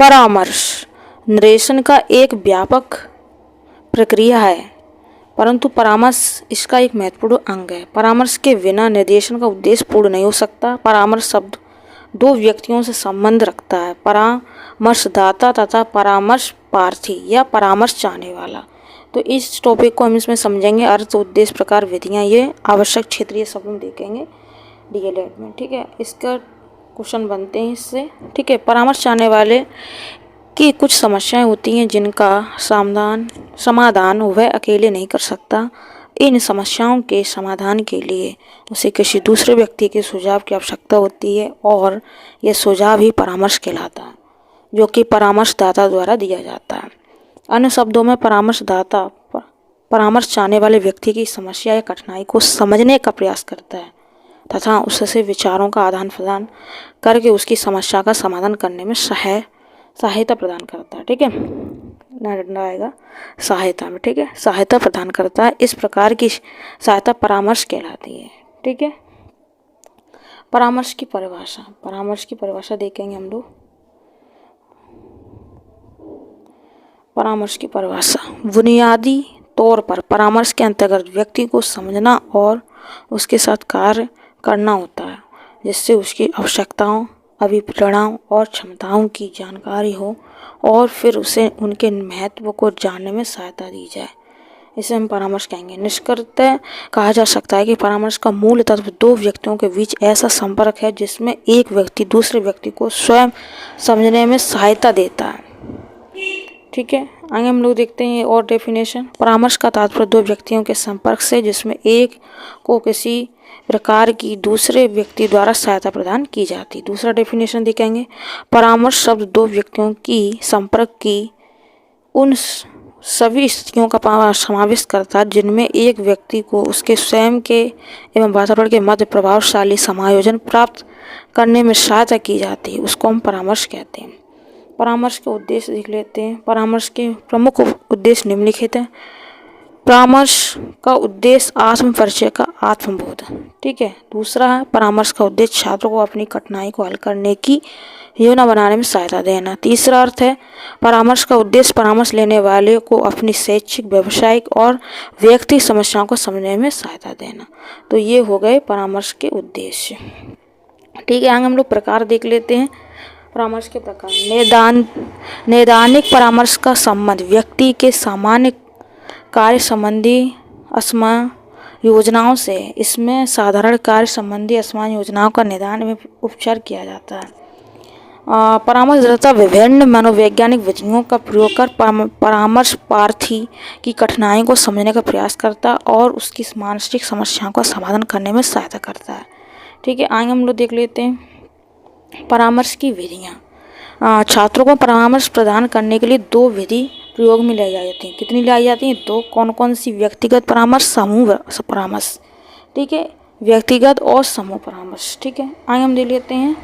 परामर्श निर्देशन का एक व्यापक प्रक्रिया है, परंतु परामर्श इसका एक महत्वपूर्ण अंग है। परामर्श के बिना निर्देशन का उद्देश्य पूर्ण नहीं हो सकता। परामर्श शब्द दो व्यक्तियों से संबंध रखता है, परामर्शदाता तथा परामर्श प्रार्थी या परामर्श चाहने वाला। तो इस टॉपिक को हम इसमें समझेंगे। अर्थ, उद्देश्य, प्रकार, विधियाँ, ये आवश्यक क्षेत्र, ये सब हम देखेंगे डीएलएड में। ठीक है, इसका क्वेश्चन बनते हैं इससे। ठीक है, परामर्श चाहने वाले की कुछ समस्याएं होती हैं जिनका समाधान वह अकेले नहीं कर सकता। इन समस्याओं के समाधान के लिए उसे किसी दूसरे व्यक्ति के सुझाव की आवश्यकता होती है और यह सुझाव ही परामर्श कहलाता है, जो कि परामर्शदाता द्वारा दिया जाता है। अन्य शब्दों में परामर्शदाता परामर्श चाहने वाले व्यक्ति की समस्या या कठिनाई को समझने का प्रयास करता है तथा उससे विचारों का आदान प्रदान करके उसकी समस्या का समाधान करने में सहायता प्रदान करता है। ठीक है, ना आएगा सहायता में। ठीक है, सहायता प्रदान करता है। इस प्रकार की सहायता परामर्श कहलाती है। ठीक है, परामर्श की परिभाषा देखेंगे हम लोग। परामर्श की परिभाषा बुनियादी तौर पर परामर्श के अंतर्गत व्यक्ति को समझना और उसके साथ कार्य करना होता है, जिससे उसकी आवश्यकताओं, अभिप्रेरणाओं और क्षमताओं की जानकारी हो और फिर उसे उनके महत्व को जानने में सहायता दी जाए। इसे हम परामर्श कहेंगे। निष्कर्षतः कहा जा सकता है कि परामर्श का मूल तत्व दो व्यक्तियों के बीच ऐसा संपर्क है जिसमें एक व्यक्ति दूसरे व्यक्ति को स्वयं समझने में सहायता देता है। ठीक है, आगे हम लोग देखते हैं और डेफिनेशन। परामर्श का तात्पर्य दो व्यक्तियों के संपर्क से जिसमें एक को किसी प्रकार की दूसरे व्यक्ति द्वारा सहायता प्रदान की जाती। दूसरा डेफिनेशन देखेंगे। परामर्श शब्द दो व्यक्तियों की संपर्क की उन सभी स्थितियों का समावेश करता है जिनमें एक व्यक्ति को उसके स्वयं के एवं वातावरण के मध्य प्रभावशाली समायोजन प्राप्त करने में सहायता की जाती है, उसको हम परामर्श कहते हैं। परामर्श के उद्देश्य देख लेते हैं। परामर्श के प्रमुख उद्देश्य निम्नलिखित हैं। परामर्श का उद्देश्य आत्म परिचय का आत्मबोध। ठीक है, दूसरा है परामर्श का उद्देश्य छात्रों को अपनी कठिनाई को हल करने की योजना बनाने में सहायता देना। तीसरा अर्थ है परामर्श का उद्देश्य परामर्श लेने वाले को अपनी शैक्षिक, व्यावसायिक और व्यक्तिगत समस्याओं को समझने में सहायता देना। तो ये हो गए परामर्श के उद्देश्य। ठीक है, आगे हम लोग प्रकार देख लेते हैं। परामर्श के प्रकार। नैदानिक परामर्श का संबंध व्यक्ति के सामान्य कार्य संबंधी असमान योजनाओं से। इसमें साधारण कार्य संबंधी असमान योजनाओं का निदान एवं उपचार किया जाता है। परामर्शदाता विभिन्न मनोवैज्ञानिक विधियों का प्रयोग कर परामर्श प्रार्थी की कठिनाई को समझने का प्रयास करता और उसकी मानसिक समस्याओं का समाधान करने में सहायता करता है। ठीक है, आगे हम लोग देख लेते हैं परामर्श की विधियाँ। छात्रों को परामर्श प्रदान करने के लिए दो विधि प्रयोग में लाई जाती हैं। कितनी लाई जाती हैं? दो। कौन कौन सी? व्यक्तिगत परामर्श, समूह परामर्श। ठीक है, व्यक्तिगत और समूह परामर्श। ठीक है, आगे हम देख लेते हैं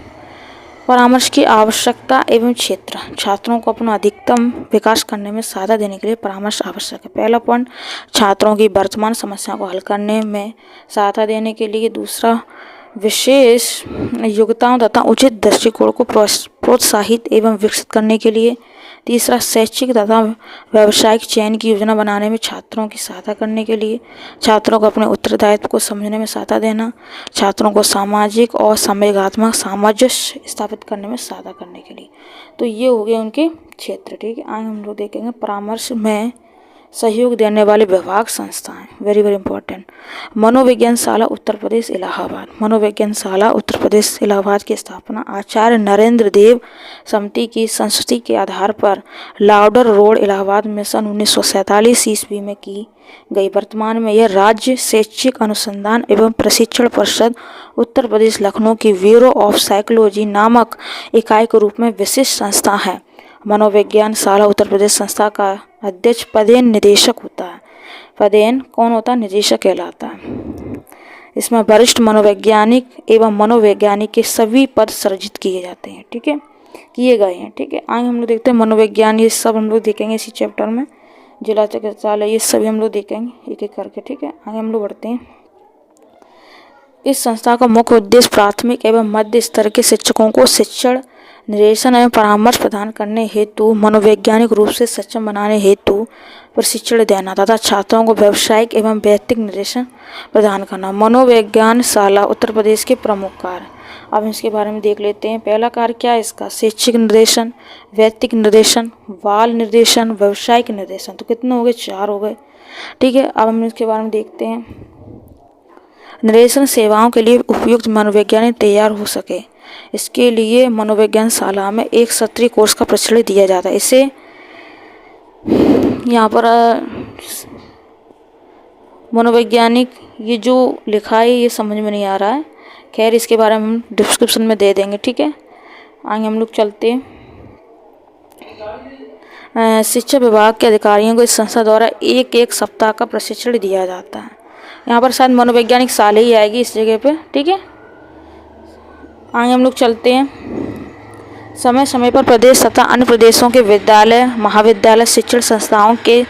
परामर्श की आवश्यकता एवं क्षेत्र। छात्रों को अपना अधिकतम विकास करने में सहायता देने के लिए परामर्श आवश्यक है। पहला पॉइंट, छात्रों की वर्तमान समस्याओं को हल करने में सहायता देने के लिए। दूसरा, विशेष योग्यताओं तथा उचित दृष्टिकोण को प्रोत्साहित एवं विकसित करने के लिए। तीसरा, शैक्षिक तथा व्यावसायिक चयन की योजना बनाने में छात्रों की सहायता करने के लिए। छात्रों को अपने उत्तरदायित्व को समझने में सहायता देना। छात्रों को सामाजिक और संवेगात्मक सामंजस्य स्थापित करने में सहायता करने के लिए। तो ये हो गए उनके क्षेत्र। ठीक है, आगे हम लोग देखेंगे परामर्श में सहयोग देने वाले विभाग, संस्थाएं। Very very important. मनोविज्ञानशाला उत्तर प्रदेश इलाहाबाद। मनोविज्ञानशाला उत्तर प्रदेश इलाहाबाद की स्थापना आचार्य नरेंद्र देव समिति की संस्तुति के आधार पर लाउडर रोड इलाहाबाद में सन 1947 ईस्वी में की गई। वर्तमान में यह राज्य शैक्षिक अनुसंधान एवं प्रशिक्षण परिषद उत्तर प्रदेश लखनऊ की ब्यूरो ऑफ साइकोलॉजी नामक इकाई के रूप में विशिष्ट संस्था है। मनोविज्ञानशाला उत्तर प्रदेश संस्था का अध्यक्ष पदेन निदेशक होता है। पदेन कौन होता है? निदेशक कहलाता है। इसमें वरिष्ठ मनोवैज्ञानिक एवं मनोवैज्ञानिक के सभी पद सृजित किए जाते हैं। ठीक है, किए गए हैं। ठीक है, आगे हम लोग देखते हैं मनोविज्ञान। ये सब हम लोग देखेंगे इसी चैप्टर में। जिला चिकित्सालय, ये सभी हम लोग देखेंगे एक एक करके। ठीक है, आगे हम लोग बढ़ते हैं। इस संस्था का मुख्य उद्देश्य प्राथमिक एवं मध्य स्तर के शिक्षकों को शिक्षण, निर्देशन एवं परामर्श प्रदान करने हेतु, मनोवैज्ञानिक रूप से सक्षम बनाने हेतु प्रशिक्षण देना तथा छात्रों को व्यावसायिक एवं व्यक्तिगत निर्देशन प्रदान करना। मनोविज्ञान शाला उत्तर प्रदेश के प्रमुख कार्य, अब इसके बारे में देख लेते हैं। पहला कार्य क्या है इसका? शैक्षिक निर्देशन, व्यक्तिगत निर्देशन, बाल निर्देशन, व्यावसायिक निर्देशन। तो कितने हो गए? 4 हो गए। ठीक है, अब हम इसके बारे में देखते हैं। निर्देशन सेवाओं के लिए उपयुक्त मनोवैज्ञानिक तैयार हो सके, इसके लिए मनोविज्ञान शाला में एक सत्रीय कोर्स का प्रशिक्षण दिया जाता है। इसे यहाँ पर मनोवैज्ञानिक ये जो लिखा है ये समझ में नहीं आ रहा है, खैर इसके बारे में हम डिस्क्रिप्शन में दे देंगे। ठीक है, आगे हम लोग चलते हैं। शिक्षा विभाग के अधिकारियों को इस संस्था द्वारा एक सप्ताह का प्रशिक्षण दिया जाता है। यहाँ पर शायद मनोवैज्ञानिक शाला ही आएगी इस जगह पे। ठीक है, आगे हम लोग चलते हैं। समय समय पर प्रदेश तथा अन्य प्रदेशों के विद्यालय, महाविद्यालय, शिक्षण संस्थाओं के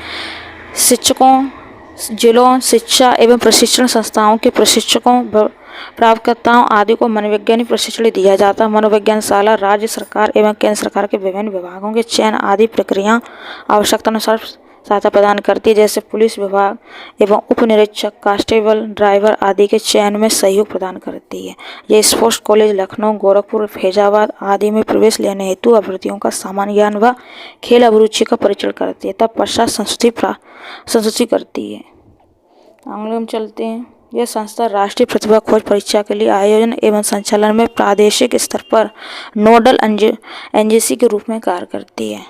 शिक्षकों, जिलों शिक्षा एवं प्रशिक्षण संस्थाओं के प्रशिक्षकों, प्राप्तकर्ताओं आदि को मनोवैज्ञानिक प्रशिक्षण दिया जाता है। मनोविज्ञान शाला राज्य सरकार एवं केंद्र सरकार के विभिन्न विभागों के चयन आदि प्रक्रिया आवश्यकतानुसार सहायता प्रदान करती है, जैसे पुलिस विभाग एवं उप निरीक्षक, कांस्टेबल, ड्राइवर आदि के चयन में सहयोग प्रदान करती है। यह स्पोर्ट्स कॉलेज लखनऊ, गोरखपुर, फैजाबाद आदि में प्रवेश लेने हेतु अभ्यर्थियों का सामान्य ज्ञान व खेल अभिरुचि का परीक्षण करती है, तब पश्चात संस्तुति करती है। आगे हम चलते हैं। यह संस्था राष्ट्रीय प्रतिभा खोज परीक्षा के लिए आयोजन एवं संचालन में प्रादेशिक स्तर पर नोडल एजेंसी के रूप में कार्य करती है।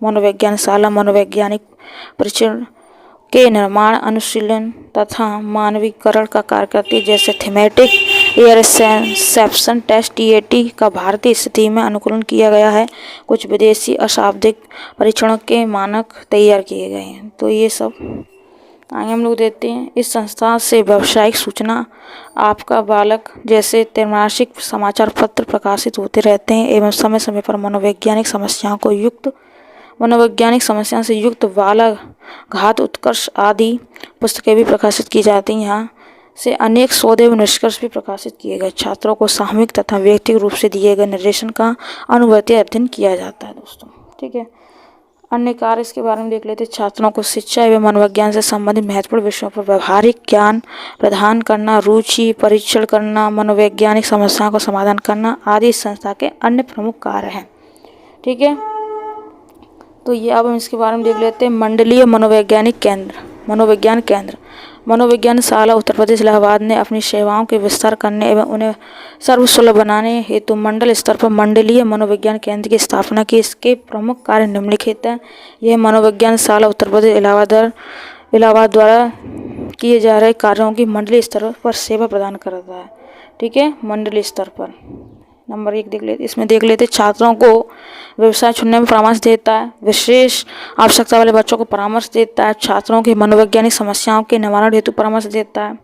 मनोविज्ञान शाला मनोवैज्ञानिक परीक्षण के निर्माण, अनुशीलन तथा मानवीकरण का कार्य करती है, जैसे थीमेटिक इंटरसेप्शन टेस्ट TAT का भारतीय स्थिति में अनुकूलन किया गया है। कुछ विदेशी अशाब्दिक परीक्षणों के मानक तैयार किए गए हैं। तो ये सब आगे हम लोग देते हैं। इस संस्था से व्यावसायिक सूचना, आपका बालक जैसे त्रैमासिक समाचार पत्र प्रकाशित होते रहते हैं एवं समय समय पर मनोवैज्ञानिक समस्याओं से युक्त बालाघात उत्कर्ष आदि पुस्तकें भी प्रकाशित की जाती हैं। यहाँ से अनेक शोध एवं निष्कर्ष भी प्रकाशित किए गए। छात्रों को सामूहिक तथा व्यक्तिगत रूप से दिए गए निर्देशन का अनुभवती अध्ययन किया जाता है दोस्तों। ठीक है, अन्य कार्य इसके बारे में देख लेते हैं। छात्रों को शिक्षा एवं मनोविज्ञान से संबंधित महत्वपूर्ण विषयों पर व्यवहारिक ज्ञान प्रदान करना, रुचि परीक्षण करना, मनोवैज्ञानिक समस्याओं का समाधान करना आदि इस संस्था के अन्य प्रमुख कार्य हैं। ठीक है, तो ये अब हम इसके बारे में देख लेते हैं। मंडलीय मनोविज्ञान केंद्र मनोविज्ञान शाला उत्तर प्रदेश इलाहाबाद ने अपनी सेवाओं के विस्तार करने एवं उन्हें सर्वसुलभ बनाने हेतु मंडल स्तर पर मंडलीय मनोविज्ञान केंद्र की स्थापना की। इसके प्रमुख कार्य निम्नलिखित हैं। यह मनोविज्ञान शाला उत्तर प्रदेश इलाहाबाद द्वारा किए जा रहे कार्यों की मंडलीय स्तर पर सेवा प्रदान करता है। ठीक है, मंडलीय स्तर पर नंबर 1 इसमें देख लेते। छात्रों को व्यवसाय चुनने में परामर्श देता है, विशेष आवश्यकता वाले बच्चों को परामर्श देता है, छात्रों की मनोवैज्ञानिक समस्याओं के निवारण हेतु परामर्श देता है,